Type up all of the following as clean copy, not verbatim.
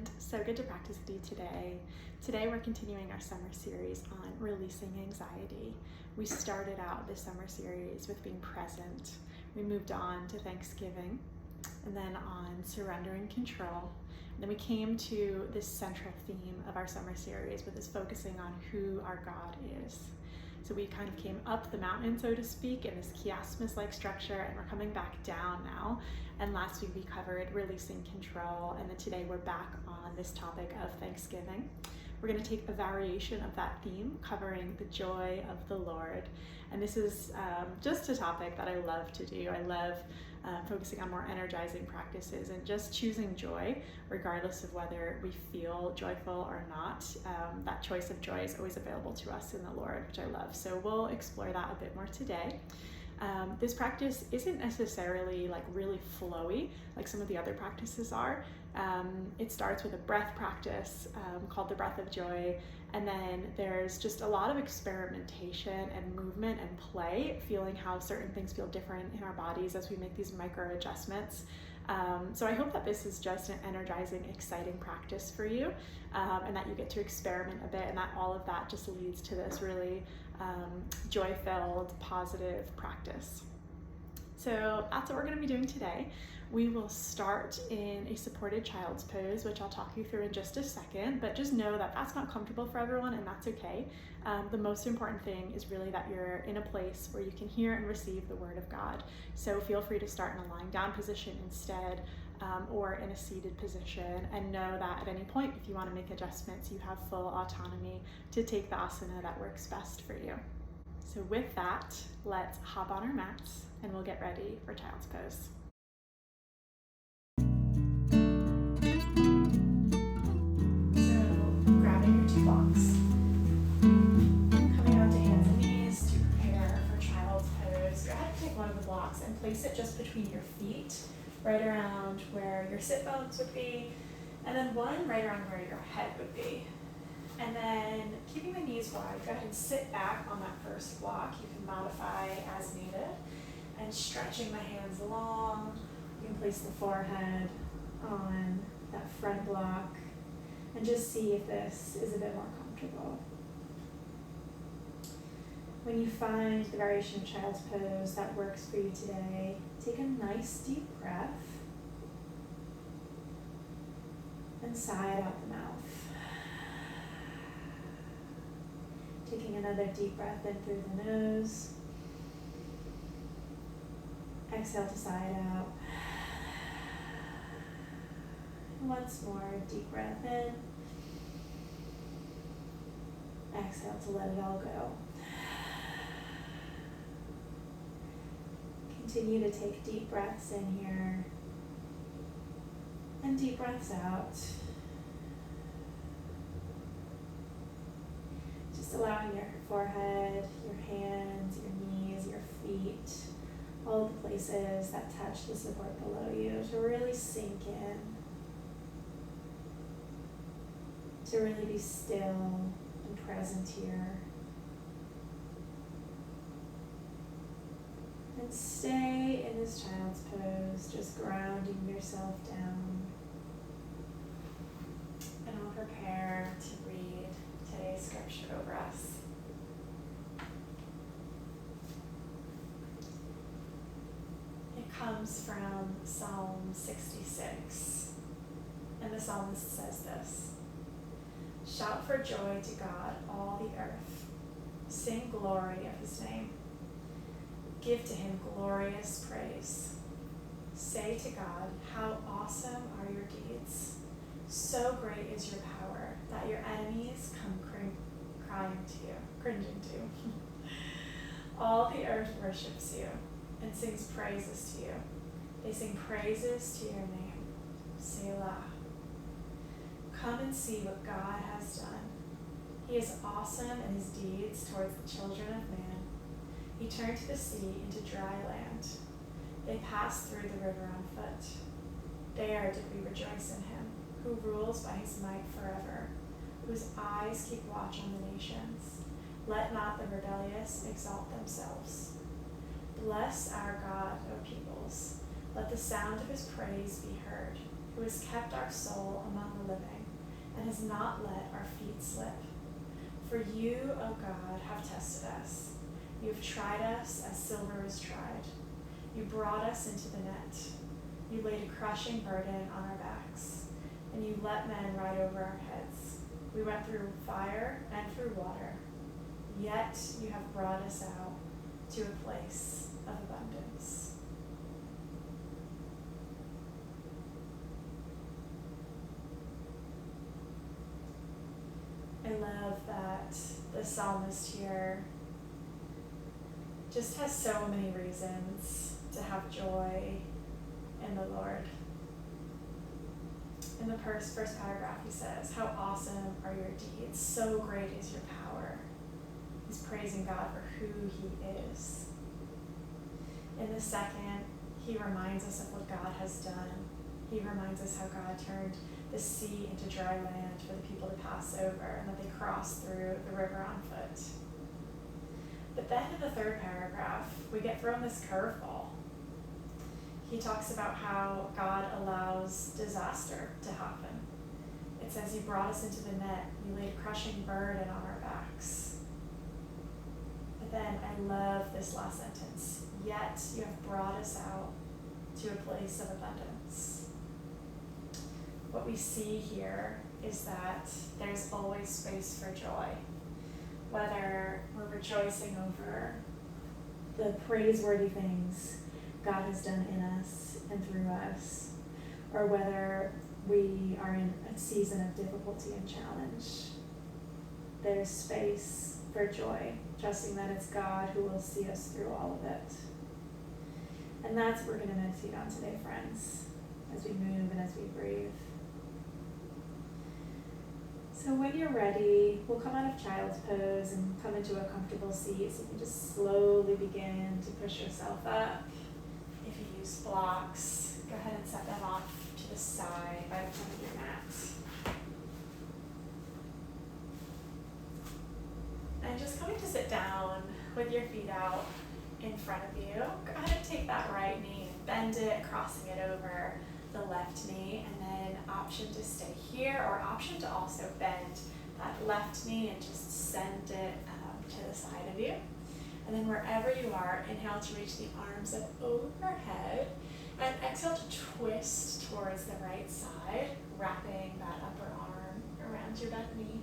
friend. So good to practice with you today. Today we're continuing our summer series on releasing anxiety. We started out this summer series with being present. We moved on to Thanksgiving and then on surrendering control. And then we came to this central theme of our summer series with this focusing on who our God is. So we kind of came up the mountain, so to speak, in this chiasmus-like structure, and we're coming back down now. And last week we covered releasing control, and then today we're back on this topic of Thanksgiving. We're going to take a variation of that theme, covering the joy of the Lord. And this is just a topic that I love to do. I love focusing on more energizing practices and just choosing joy, regardless of whether we feel joyful or not. That choice of joy is always available to us in the Lord, which I love. So we'll explore that a bit more today. This practice isn't necessarily like really flowy like some of the other practices are. It starts with a breath practice called the breath of joy, and then there's just a lot of experimentation and movement and play, feeling how certain things feel different in our bodies as we make these micro adjustments. So I hope that this is just an energizing, exciting practice for you, and that you get to experiment a bit, and that all of that just leads to this really joy-filled, positive practice. So that's what we're going to be doing today. We will start in a supported child's pose, which I'll talk you through in just a second, but just know that that's not comfortable for everyone, and that's okay. The most important thing is really that you're in a place where you can hear and receive the Word of God. So feel free to start in a lying down position instead, or in a seated position, and know that at any point, if you want to make adjustments, you have full autonomy to take the asana that works best for you. So with that, let's hop on our mats and we'll get ready for child's pose. So grabbing your 2 blocks, coming onto hands and knees to prepare for child's pose. Go ahead and take one of the blocks and place it just between your feet, right around where your sit bones would be, and then one right around where your head would be. And then keeping the knees wide, go ahead and sit back on that first block. You can modify as needed. And stretching my hands long, you can place the forehead on that front block and just see if this is a bit more comfortable. When you find the variation of child's pose that works for you today, take a nice deep breath and sigh it out the mouth. Taking another deep breath in through the nose. Exhale to sigh it out. And once more, deep breath in. Exhale to let it all go. Continue to take deep breaths in here and deep breaths out. Just allowing your forehead, your hands, your knees, your feet, all the places that touch the support below you to really sink in, to really be still and present here. And stay in this child's pose, just grounding yourself down. And I'll prepare to read today's scripture over us. Comes from Psalm 66, and the psalmist says this: "Shout for joy to God, all the earth. Sing glory of his name. Give to him glorious praise. Say to God, how awesome are your deeds. So great is your power that your enemies come cringing to. All the earth worships you and sings praises to you. They sing praises to your name. Selah. Come and see what God has done. He is awesome in his deeds towards the children of man. He turned the sea into dry land. They passed through the river on foot. There did we rejoice in him, who rules by his might forever, whose eyes keep watch on the nations. Let not the rebellious exalt themselves. Bless our God, O peoples. Let the sound of his praise be heard. who has kept our soul among the living and has not let our feet slip. For you, O God, have tested us. You have tried us as silver is tried. You brought us into the net. You laid a crushing burden on our backs, and you let men ride over our heads. We went through fire and through water, yet you have brought us out to a place of abundance. I love that the psalmist here just has so many reasons to have joy in the Lord. In the first paragraph, he says, "How awesome are your deeds, so great is your power." He's praising God for who he is. In the second, he reminds us of what God has done. He reminds us how God turned the sea into dry land for the people to pass over, and that they crossed through the river on foot. But then in the third paragraph, we get thrown this curveball. He talks about how God allows disaster to happen. It says, "You brought us into the net. You laid a crushing burden on our backs." But then I love this last sentence. "Yet you have brought us out to a place of abundance." What we see here is that there's always space for joy. Whether we're rejoicing over the praiseworthy things God has done in us and through us, or whether we are in a season of difficulty and challenge, there's space for joy, trusting that it's God who will see us through all of it. And that's what we're going to meditate on today, friends, as we move and as we breathe. So when you're ready, we'll come out of child's pose and come into a comfortable seat, so you can just slowly begin to push yourself up. If you use blocks, go ahead and set them off to the side by the front of your mat. And just coming to sit down with your feet out in front of you, go ahead and take that right knee and bend it, crossing it over the left knee, and then option to stay here, or option to also bend that left knee and just send it to the side of you. And then wherever you are, inhale to reach the arms up overhead, and exhale to twist towards the right side, wrapping that upper arm around your bent knee.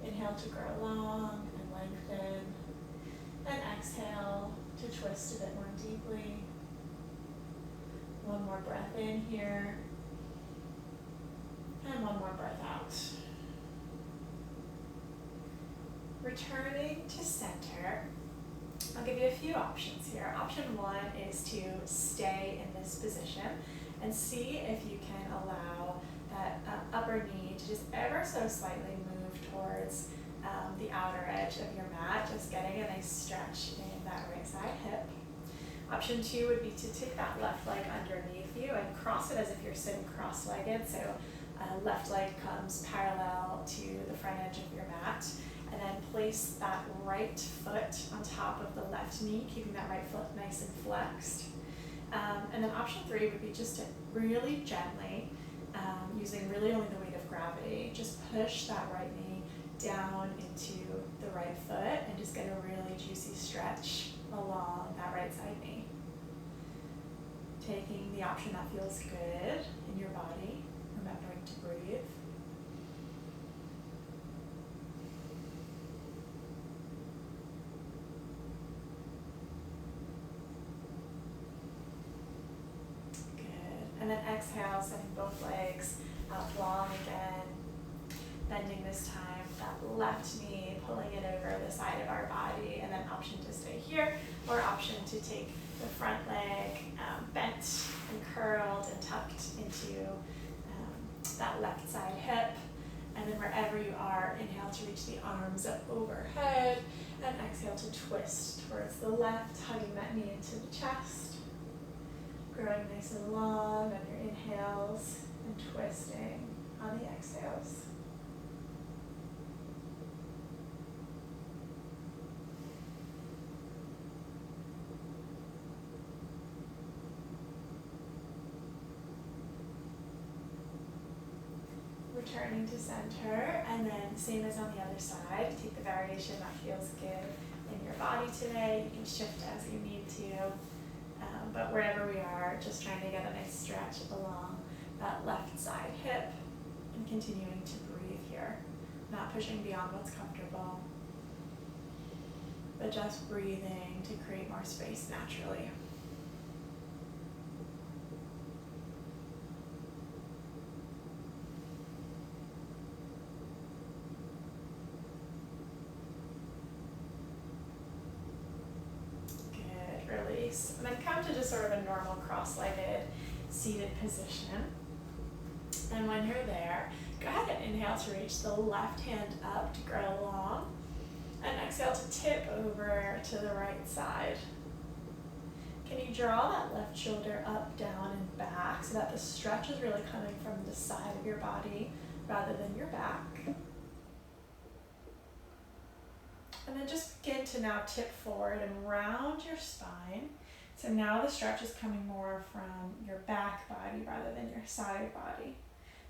Inhale to grow long and lengthen, and exhale to twist a bit more deeply. One more breath in here, and one more breath out. Returning to center, I'll give you a few options here. Option one is to stay in this position and see if you can allow that upper knee to just ever so slightly move towards the outer edge of your mat, just getting a nice stretch in that right side hip. Option two would be to take that left leg underneath you and cross it as if you're sitting cross-legged. So left leg comes parallel to the front edge of your mat, and then place that right foot on top of the left knee, keeping that right foot nice and flexed. And then option three would be just to really gently, using really only the weight of gravity, just push that right knee down into the right foot and just get a really juicy stretch along that right side knee. Taking the option that feels good in your body, remembering to breathe. Good. And then exhale, sending both legs out long again. Bending this time, that left knee, pulling it over the side of our body, and then option to stay here, or option to take the front leg bent and curled and tucked into that left side hip. And then wherever you are, inhale to reach the arms up overhead, and exhale to twist towards the left, hugging that knee into the chest. Growing nice and long on your inhales, and twisting on the exhales. Returning to center, and then same as on the other side, take the variation that feels good in your body today. You can shift as you need to, but wherever we are, just trying to get a nice stretch along that left side hip and continuing to breathe here, not pushing beyond what's comfortable, but just breathing to create more space naturally. Release, and then come to just sort of a normal cross-legged seated position. And when you're there, go ahead and inhale to reach the left hand up to grow long, and exhale to tip over to the right side. Can you draw that left shoulder up, down, and back so that the stretch is really coming from the side of your body rather than your back? And then just begin to now tip forward and round your spine. So now the stretch is coming more from your back body rather than your side body.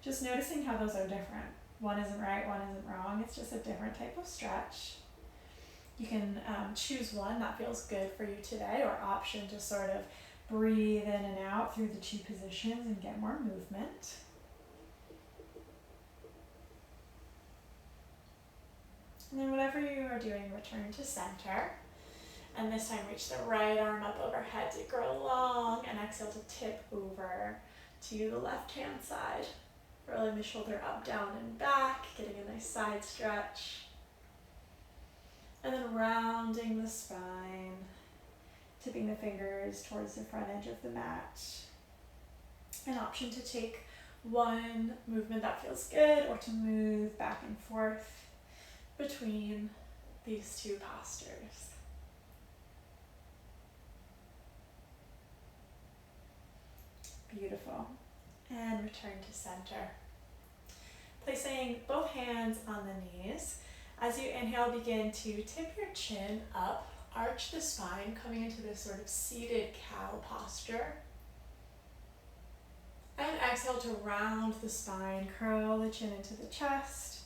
Just noticing how those are different. One isn't right, one isn't wrong. It's just a different type of stretch. You can choose one that feels good for you today, or option to sort of breathe in and out through the two positions and get more movement. And then whatever you are doing, return to center. And this time reach the right arm up overhead to grow long, and exhale to tip over to the left hand side. Rolling the shoulder up, down, and back, getting a nice side stretch. And then rounding the spine, tipping the fingers towards the front edge of the mat. An option to take one movement that feels good, or to move back and forth between these two postures. Beautiful. And return to center. Placing both hands on the knees. As you inhale, begin to tip your chin up, arch the spine, coming into this sort of seated cow posture. And exhale to round the spine, curl the chin into the chest.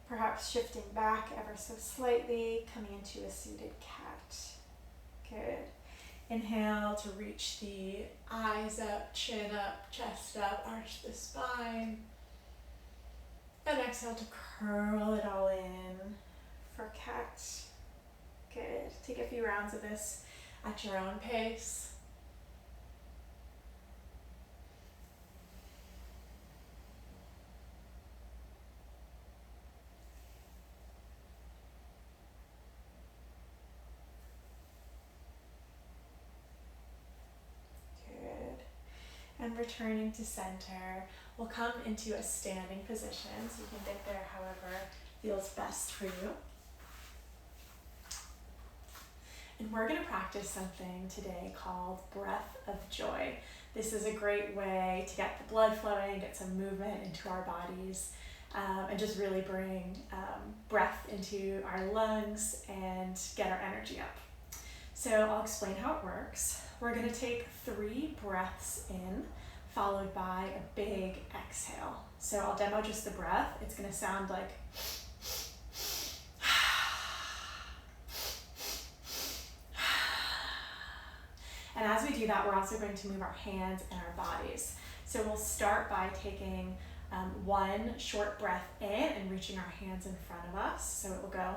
Perhaps shifting back ever so slightly, coming into a seated cat. Good. Inhale to reach the eyes up, chin up, chest up, arch the spine. And exhale to curl it all in for cat. Good. Take a few rounds of this at your own pace. And returning to center, we'll come into a standing position, so you can get there however feels best for you. And we're going to practice something today called breath of joy. This is a great way to get the blood flowing, get some movement into our bodies, and just really bring breath into our lungs and get our energy up. So I'll explain how it works. We're going to take 3 breaths in, followed by a big exhale. So I'll demo just the breath. It's going to sound like and as we do that, we're also going to move our hands and our bodies. So we'll start by taking one short breath in and reaching our hands in front of us. So it will go.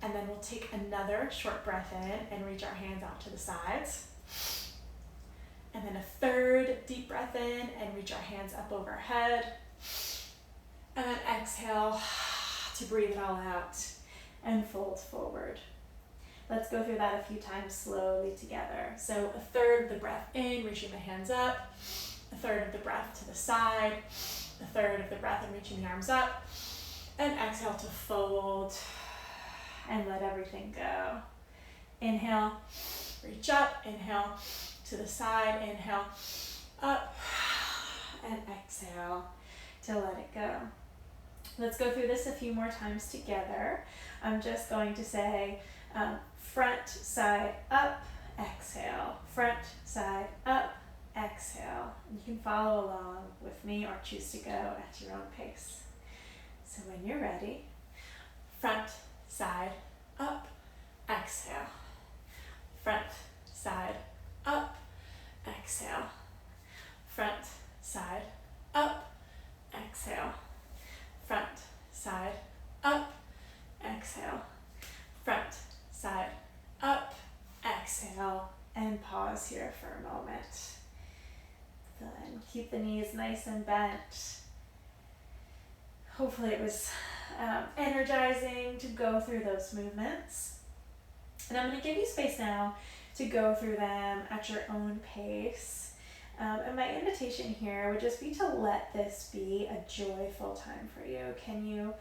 And then we'll take another short breath in and reach our hands out to the sides. And then a 3rd deep breath in and reach our hands up overhead. And then exhale to breathe it all out and fold forward. Let's go through that a few times slowly together. So a 3rd of the breath in, reaching the hands up. A 3rd of the breath to the side. A 3rd of the breath in, reaching the arms up. And exhale to fold and let everything go. Inhale, reach up, inhale to the side, inhale, up, and exhale to let it go. Let's go through this a few more times together. I'm just going to say front, side, up, exhale, front, side, up, exhale. You can follow along with me or choose to go at your own pace. So when you're ready, front, side, up, exhale. Front, side, up, exhale. Front, side, up, exhale. Front, side, up, exhale. Front, side, up, exhale. And pause here for a moment. Then keep the knees nice and bent. Hopefully it was energizing to go through those movements. And I'm going to give you space now to go through them at your own pace. And my invitation here would just be to let this be a joyful time for you. Can you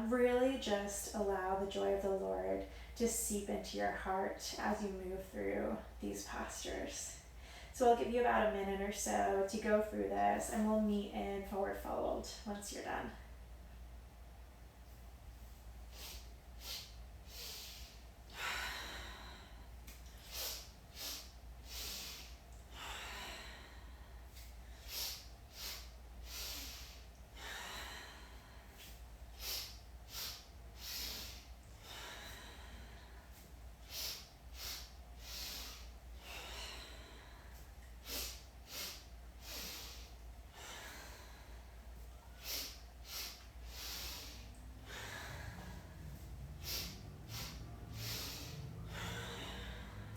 really just allow the joy of the Lord to seep into your heart as you move through these postures? So I'll give you about a minute or so to go through this, and we'll meet in forward fold once you're done.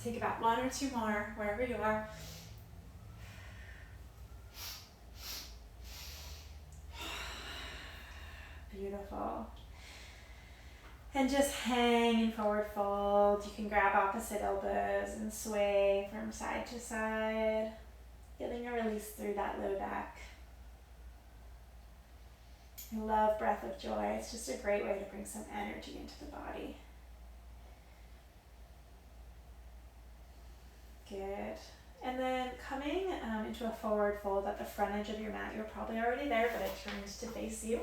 Take about one or two more, wherever you are. Beautiful. And just hang in forward fold. You can grab opposite elbows and sway from side to side, getting a release through that low back. I love breath of joy. It's just a great way to bring some energy into the body. Good. And then coming into a forward fold at the front edge of your mat. You're probably already there, but I turned to face you.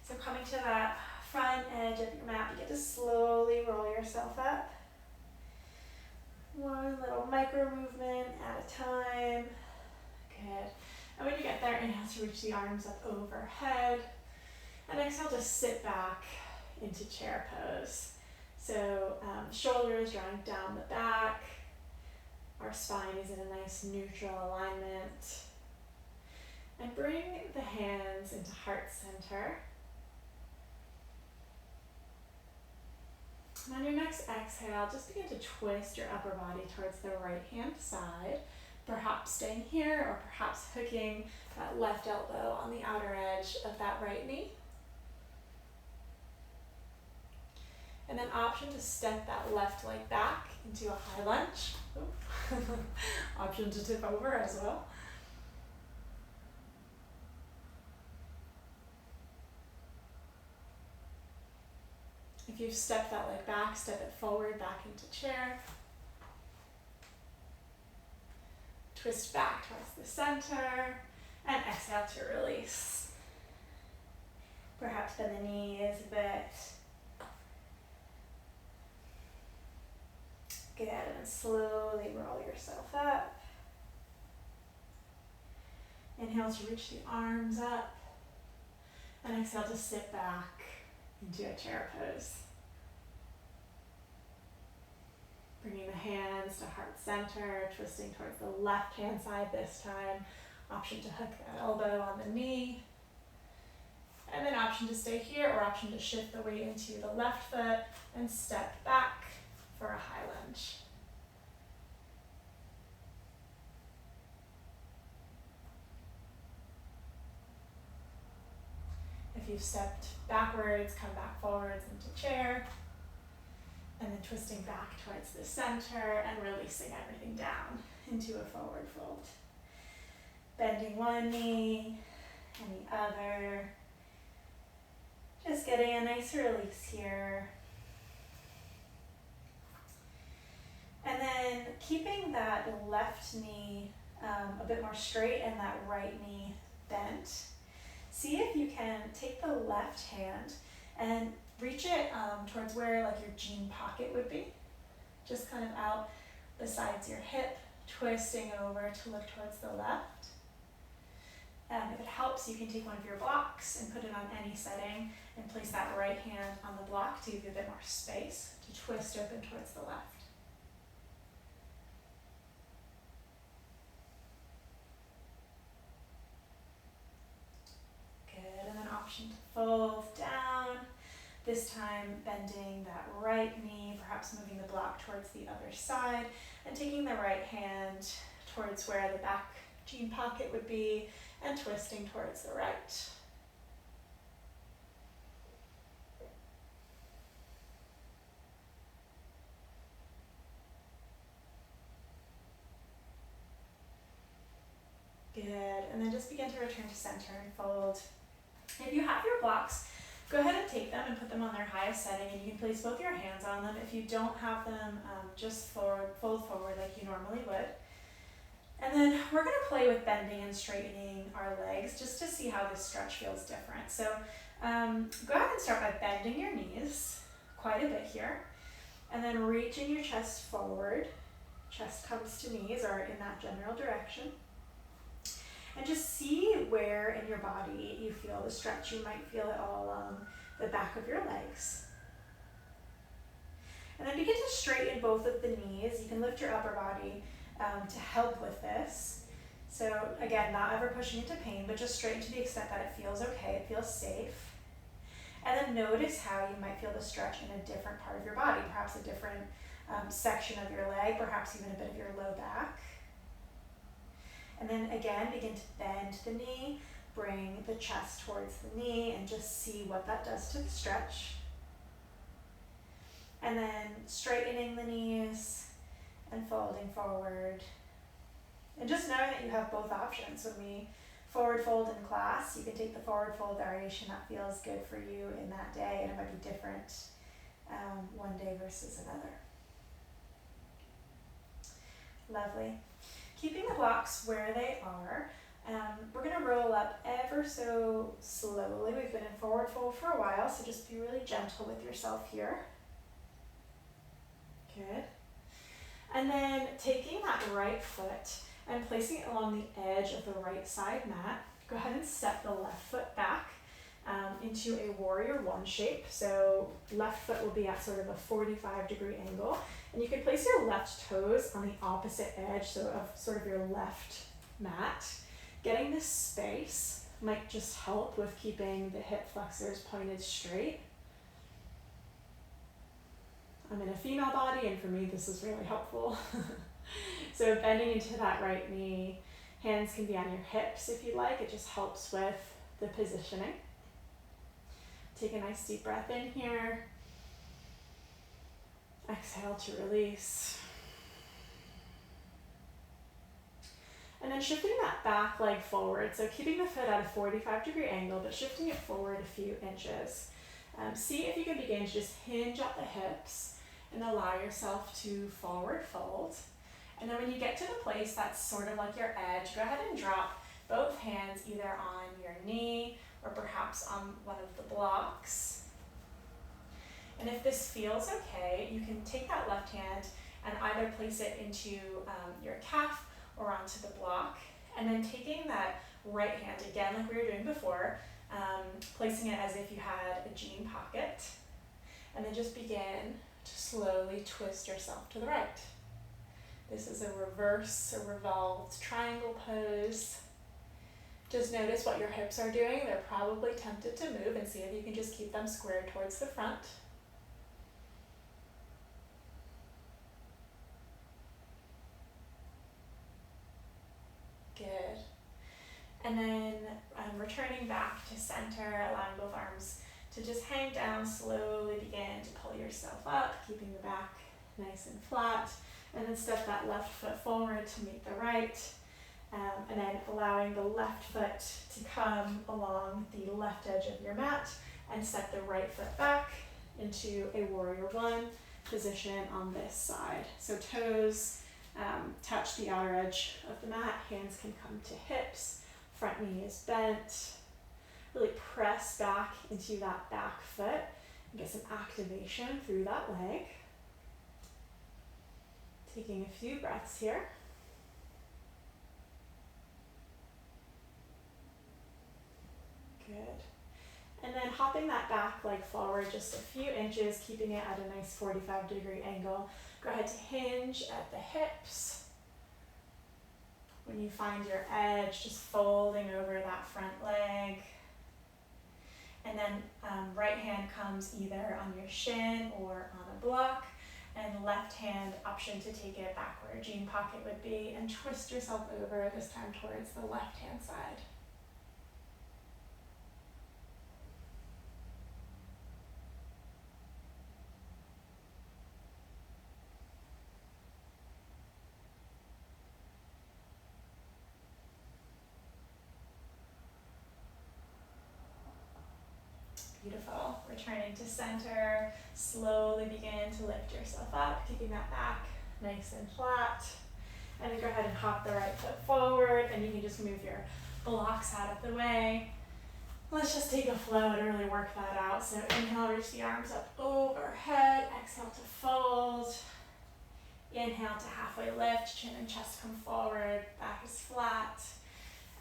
So coming to that front edge of your mat, you get to slowly roll yourself up. One little micro movement at a time. Good. And when you get there, inhale to reach the arms up overhead. And exhale to sit back into chair pose. So shoulders drawing down the back. Our spine is in a nice neutral alignment. And bring the hands into heart center. And on your next exhale, just begin to twist your upper body towards the right hand side. Perhaps staying here or perhaps hooking that left elbow on the outer edge of that right knee. And then option to step that left leg back into a high lunge. Option to tip over as well. If you've stepped that leg back, step it forward, back into chair. Twist back towards the center and exhale to release. Perhaps bend the knees a bit. Good, and then slowly roll yourself up. Inhale to reach the arms up. And exhale to sit back into a chair pose. Bringing the hands to heart center, twisting towards the left hand side this time. Option to hook that elbow on the knee. And then option to stay here or option to shift the weight into the left foot and step back for a high lunge. If you've stepped backwards, come back forwards into chair. And then twisting back towards the center and releasing everything down into a forward fold. Bending one knee and the other. Just getting a nice release here. And then keeping that left knee a bit more straight and that right knee bent. See if you can take the left hand and reach it towards where like your jean pocket would be. Just kind of out besides your hip, twisting over to look towards the left. If it helps, you can take one of your blocks and put it on any setting and place that right hand on the block to give you a bit more space to twist open towards the left. Good, and then option to fold down. This time bending that right knee, perhaps moving the block towards the other side and taking the right hand towards where the back jean pocket would be and twisting towards the right. Good, and then just begin to return to center and fold. If you have your blocks, go ahead and take them and put them on their highest setting, and you can place both your hands on them. If you don't have them, just fold forward like you normally would. And then we're going to play with bending and straightening our legs just to see how this stretch feels different. So go ahead and start by bending your knees quite a bit here, and then reaching your chest forward. Chest comes to knees or in that general direction. And just see where in your body you feel the stretch. You might feel it all along the back of your legs. And then begin to straighten both of the knees. You can lift your upper body to help with this. So again, not ever pushing into pain, but just straighten to the extent that it feels okay, it feels safe. And then notice how you might feel the stretch in a different part of your body, perhaps a different section of your leg, perhaps even a bit of your low back. And then again, begin to bend the knee, bring the chest towards the knee, and just see what that does to the stretch. And then straightening the knees and folding forward. And just knowing that you have both options. When we forward fold in class, you can take the forward fold variation that feels good for you in that day, and it might be different one day versus another. Lovely. Keeping the blocks where they are, we're going to roll up ever so slowly. We've been in forward fold for a while, so just be really gentle with yourself here. Good. And then taking that right foot and placing it along the edge of the right side mat, go ahead and step the left foot back into a warrior one shape. So left foot will be at sort of a 45-degree angle. And you can place your left toes on the opposite edge, so of sort of your left mat. Getting this space might just help with keeping the hip flexors pointed straight. I'm in a female body, and for me this is really helpful. So bending into that right knee, hands can be on your hips if you like. It just helps with the positioning. Take a nice deep breath in here. Exhale to release. And then shifting that back leg forward. So keeping the foot at a 45-degree angle, but shifting it forward a few inches. See if you can begin to just hinge at the hips and allow yourself to forward fold. And then when you get to the place that's sort of like your edge, go ahead and drop both hands either on your knee or perhaps on one of the blocks. And if this feels okay, you can take that left hand and either place it into your calf or onto the block. And then taking that right hand, again like we were doing before, placing it as if you had a jean pocket. And then just begin to slowly twist yourself to the right. This is a reverse or revolved triangle pose. Just notice what your hips are doing. They're probably tempted to move, and see if you can just keep them squared towards the front. Good. And then returning back to center, allowing both arms to just hang down, slowly begin to pull yourself up, keeping the back nice and flat, and then step that left foot forward to meet the right, and then allowing the left foot to come along the left edge of your mat, and step the right foot back into a warrior one position on this side. So toes touch the outer edge of the mat, hands can come to hips, front knee is bent. Really press back into that back foot and get some activation through that leg. Taking a few breaths here. Good. And then hopping that back leg forward just a few inches, keeping it at a nice 45-degree angle. Go ahead to hinge at the hips. When you find your edge, just folding over that front leg. And then right hand comes either on your shin or on a block, and left hand option to take it back where a jean pocket would be, and twist yourself over, this time towards the left hand side. Beautiful. Returning to center. Slowly begin to lift yourself up, keeping that back nice and flat. And then go ahead and hop the right foot forward, and you can just move your blocks out of the way. Let's just take a flow to really work that out. So inhale, reach the arms up overhead. Exhale to fold. Inhale to halfway lift, chin and chest come forward, back is flat.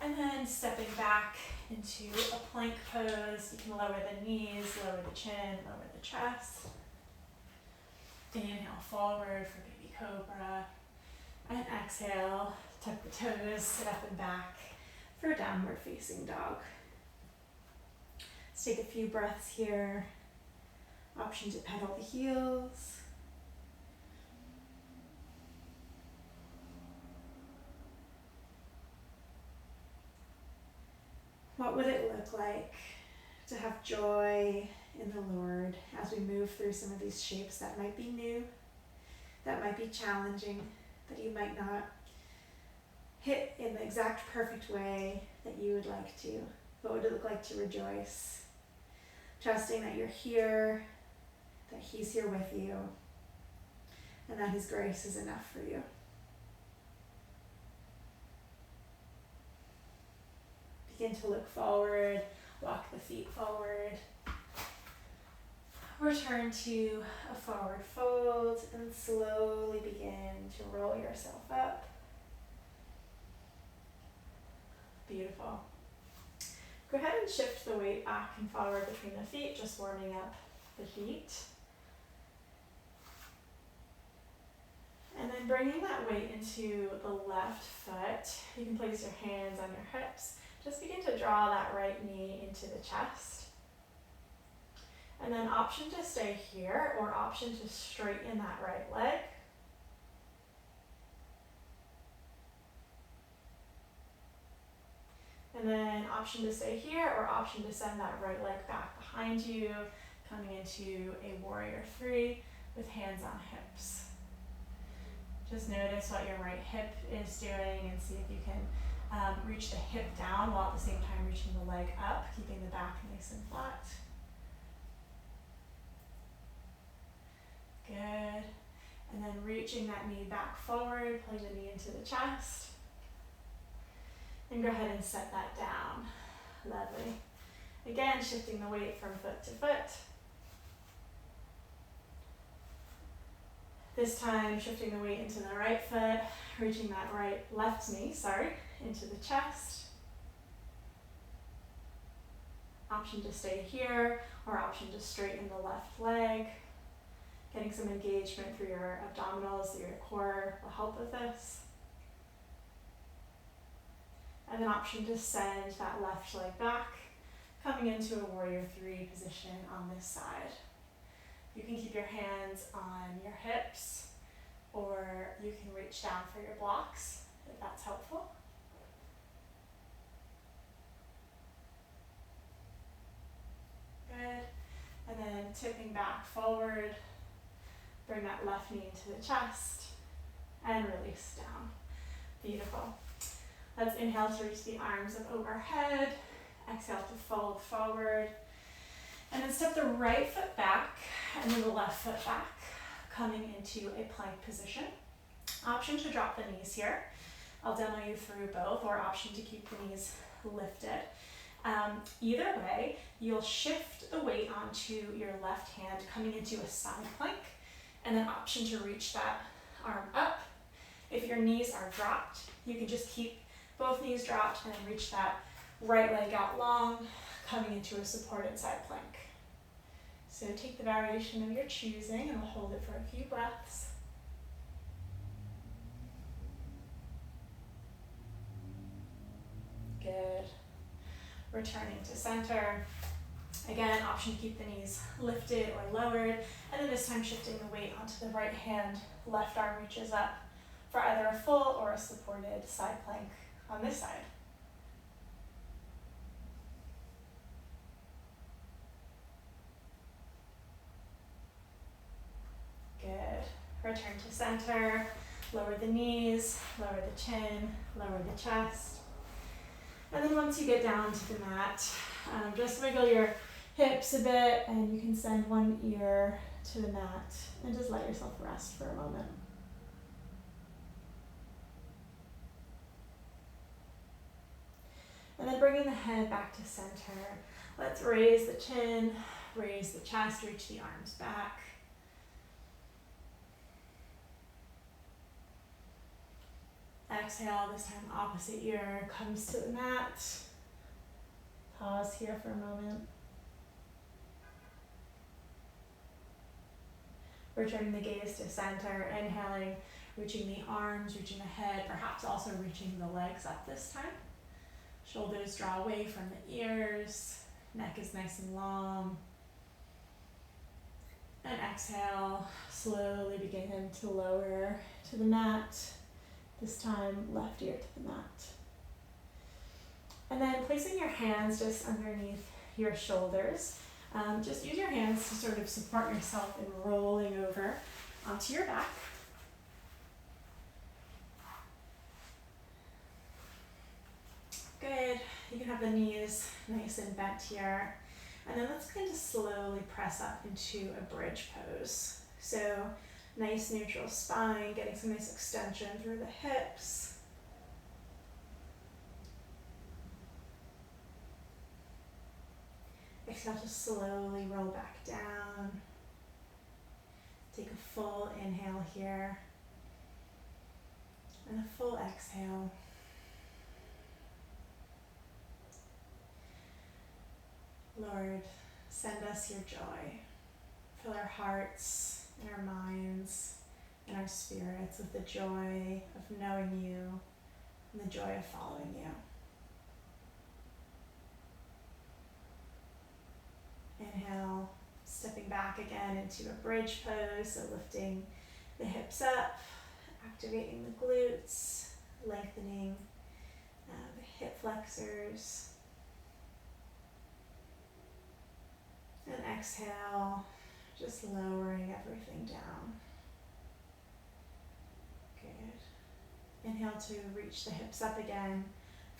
And then stepping back into a plank pose. You can lower the knees, lower the chin, lower the chest. Inhale forward for baby cobra. And exhale, tuck the toes, sit up and back for downward facing dog. Let's take a few breaths here. Option to pedal the heels. What would it look like to have joy in the Lord as we move through some of these shapes that might be new, that might be challenging, that you might not hit in the exact perfect way that you would like to? What would it look like to rejoice? Trusting that you're here, that He's here with you, and that His grace is enough for you. Begin to look forward, walk the feet forward. Return to a forward fold and slowly begin to roll yourself up. Beautiful. Go ahead and shift the weight back and forward between the feet, just warming up the feet. And then bringing that weight into the left foot, you can place your hands on your hips. Just begin to draw that right knee into the chest. And then option to stay here or option to straighten that right leg. And then option to stay here or option to send that right leg back behind you, coming into a warrior three with hands on hips. Just notice what your right hip is doing and see if you can reach the hip down while at the same time reaching the leg up, keeping the back nice and flat. Good. And then reaching that knee back forward, pull the knee into the chest. And go ahead and set that down. Lovely. Again, shifting the weight from foot to foot. This time, shifting the weight into the right foot, reaching that left knee, into the chest. Option to stay here, or option to straighten the left leg. Getting some engagement through your abdominals, through your core will help with this. And then option to send that left leg back, coming into a warrior three position on this side. You can keep your hands on your hips, or you can reach down for your blocks, if that's helpful. Good. And then tipping back forward, bring that left knee into the chest, and release down. Beautiful. Let's inhale to reach the arms up overhead. Exhale to fold forward. And then step the right foot back and then the left foot back, coming into a plank position. Option to drop the knees here. I'll demo you through both, or option to keep the knees lifted. Either way, you'll shift the weight onto your left hand, coming into a side plank, and then option to reach that arm up. If your knees are dropped, you can just keep both knees dropped and then reach that right leg out long, coming into a supported side plank. So take the variation of your choosing and we'll hold it for a few breaths. Good. Returning to center. Again, option to keep the knees lifted or lowered, and then this time shifting the weight onto the right hand, left arm reaches up for either a full or a supported side plank on this side. Good. Return to center, lower the knees, lower the chin, lower the chest. And then once you get down to the mat, just wiggle your hips a bit and you can send one ear to the mat and just let yourself rest for a moment. And then bringing the head back to center, let's raise the chin, raise the chest, reach the arms back. Exhale, this time opposite ear comes to the mat. Pause here for a moment. Returning the gaze to center, inhaling, reaching the arms, reaching the head, perhaps also reaching the legs up this time. Shoulders draw away from the ears, neck is nice and long. And exhale, slowly begin to lower to the mat. This time, left ear to the mat. And then placing your hands just underneath your shoulders. Just use your hands to sort of support yourself in rolling over onto your back. Good. You can have the knees nice and bent here. And then let's kind of slowly press up into a bridge pose. So nice neutral spine, getting some nice extension through the hips. Exhale to slowly roll back down. Take a full inhale here. And a full exhale. Lord, send us your joy. Fill our hearts and our minds and our spirits with the joy of knowing you and the joy of following you. Inhale, stepping back again into a bridge pose, so lifting the hips up, activating the glutes, lengthening the hip flexors. And exhale, just lowering everything down. Good. Inhale to reach the hips up again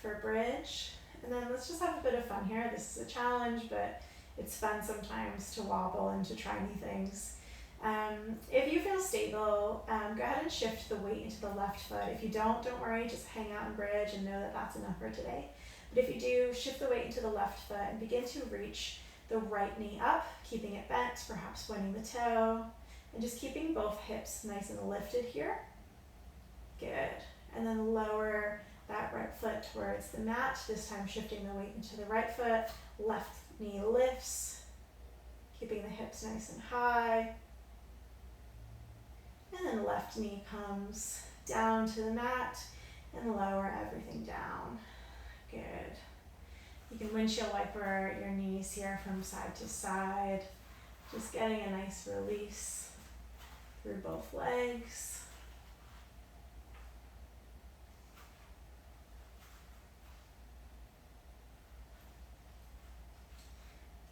for a bridge. And then let's just have a bit of fun here. This is a challenge, but it's fun sometimes to wobble and to try new things. If you feel stable, go ahead and shift the weight into the left foot. If you don't worry, just hang out and bridge and know that that's enough for today. But if you do, shift the weight into the left foot and begin to reach the right knee up, keeping it bent, perhaps pointing the toe, and just keeping both hips nice and lifted here. Good. And then lower that right foot towards the mat, this time shifting the weight into the right foot, left knee lifts, keeping the hips nice and high. And then left knee comes down to the mat and lower everything down. Good. You can windshield wiper your knees here from side to side, just getting a nice release through both legs.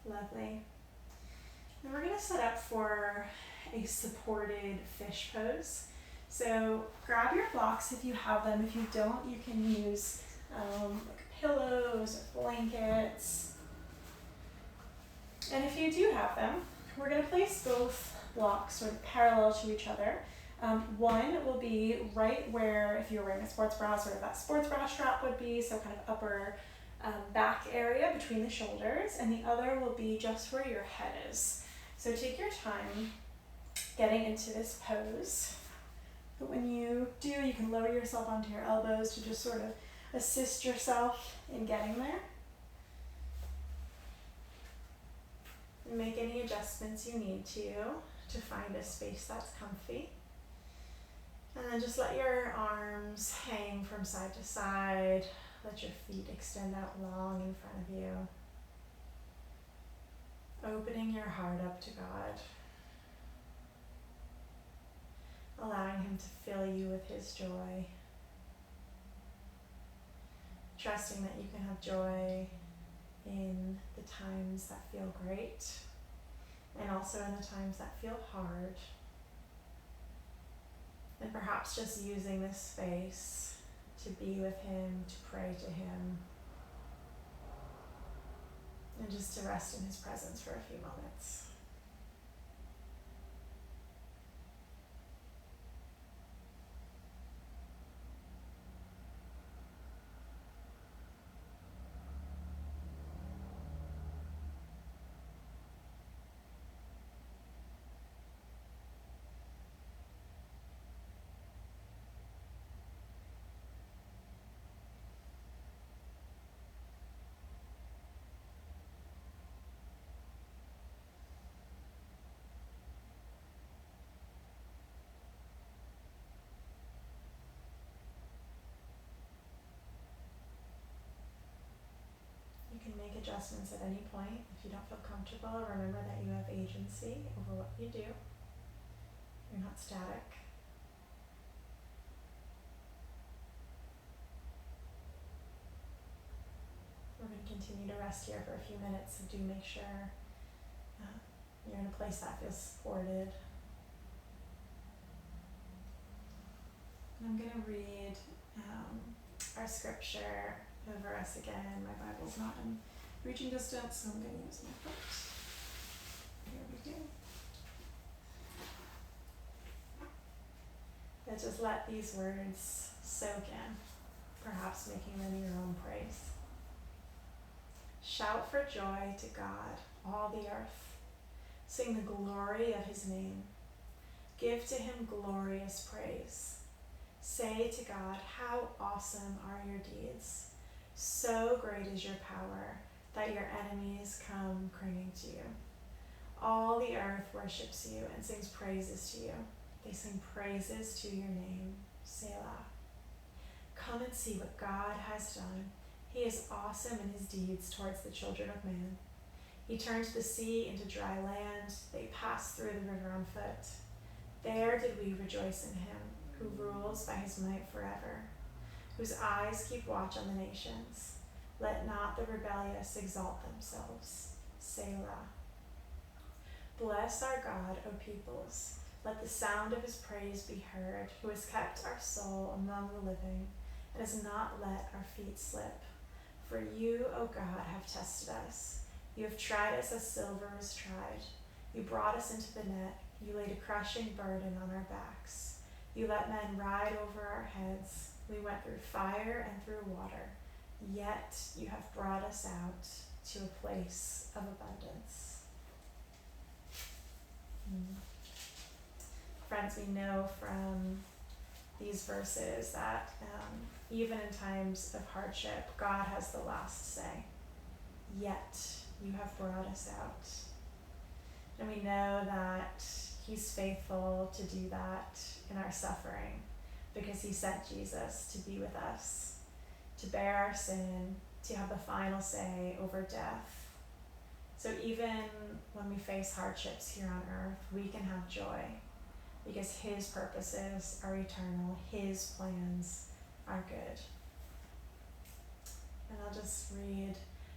Lovely. And we're going to set up for a supported fish pose. So grab your blocks if you have them. If you don't, you can use like pillows or blankets. And if you do have them, we're going to place both blocks sort of parallel to each other. One will be right where, if you're wearing a sports bra, sort of that sports bra strap would be, so kind of upper back area between the shoulders, and the other will be just where your head is. So take your time getting into this pose. But when you do, you can lower yourself onto your elbows to just sort of assist yourself in getting there. Make any adjustments you need to find a space that's comfy. And then just let your arms hang from side to side. Let your feet extend out long in front of you. Opening your heart up to God. Allowing Him to fill you with His joy. Trusting that you can have joy in the times that feel great and also in the times that feel hard. And perhaps just using this space to be with Him, to pray to Him, and just to rest in His presence for a few moments. You can make adjustments at any point. If you don't feel comfortable, remember that you have agency over what you do. You're not static. We're going to continue to rest here for a few minutes, so do make sure you're in a place that feels supported. And I'm going to read our scripture over us again. My Bible's not in reaching distance, so I'm going to use my foot. Here we go. And just let these words soak in, perhaps making them your own praise. Shout for joy to God, all the earth. Sing the glory of His name. Give to Him glorious praise. Say to God, how awesome are your deeds. So great is your power that your enemies come cringing to you. All the earth worships you and sings praises to you. They sing praises to your name, Selah. Come and see what God has done. He is awesome in His deeds towards the children of man. He turned the sea into dry land. They passed through the river on foot. There did we rejoice in Him, who rules by His might forever, whose eyes keep watch on the nations. Let not the rebellious exalt themselves. Selah. Bless our God, O peoples. Let the sound of His praise be heard, who has kept our soul among the living and has not let our feet slip. For you, O God, have tested us. You have tried us as silver is tried. You brought us into the net. You laid a crushing burden on our backs. You let men ride over our heads. We went through fire and through water. Yet you have brought us out to a place of abundance. Friends, we know from these verses that even in times of hardship, God has the last say. Yet you have brought us out. And we know that He's faithful to do that in our suffering because He sent Jesus to be with us, to bear our sin, to have the final say over death. So even when we face hardships here on earth, we can have joy because His purposes are eternal, His plans are good. And I'll just read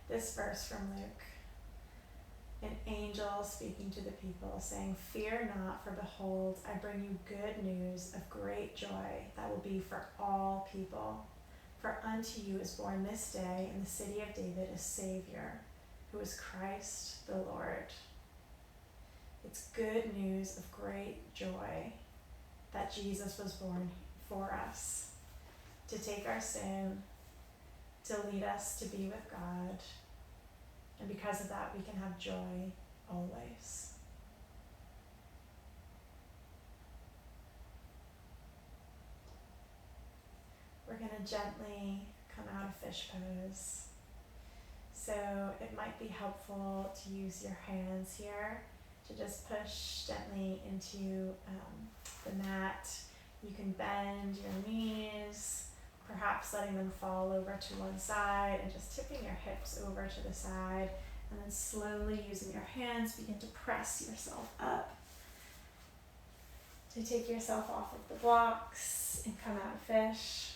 this verse from Luke. An angel speaking to the people, saying, "Fear not, for behold, I bring you good news of great joy that will be for all people. For unto you is born this day in the city of David a Savior, who is Christ the Lord." It's good news of great joy that Jesus was born for us, to take our sin, to lead us to be with God. And because of that, we can have joy always. We're going to gently come out of fish pose. So it might be helpful to use your hands here to just push gently into the mat. You can bend your knees, perhaps letting them fall over to one side and just tipping your hips over to the side, and then slowly using your hands begin to press yourself up to take yourself off of the blocks and come out of fish.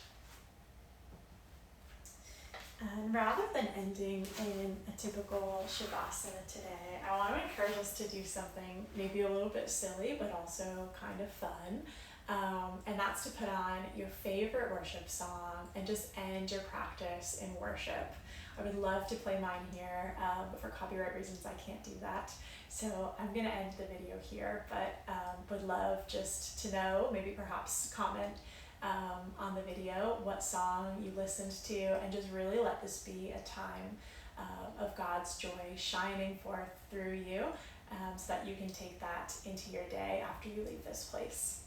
And rather than ending in a typical Shavasana today, I want to encourage us to do something maybe a little bit silly, but also kind of fun. And that's to put on your favorite worship song and just end your practice in worship. I would love to play mine here, but for copyright reasons, I can't do that. So I'm going to end the video here, but would love just to know, maybe perhaps comment on the video what song you listened to, and just really let this be a time of God's joy shining forth through you, so that you can take that into your day after you leave this place.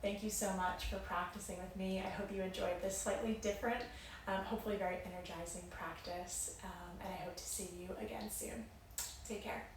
Thank you so much for practicing with me. I hope you enjoyed this slightly different, hopefully very energizing practice, and I hope to see you again soon. Take care.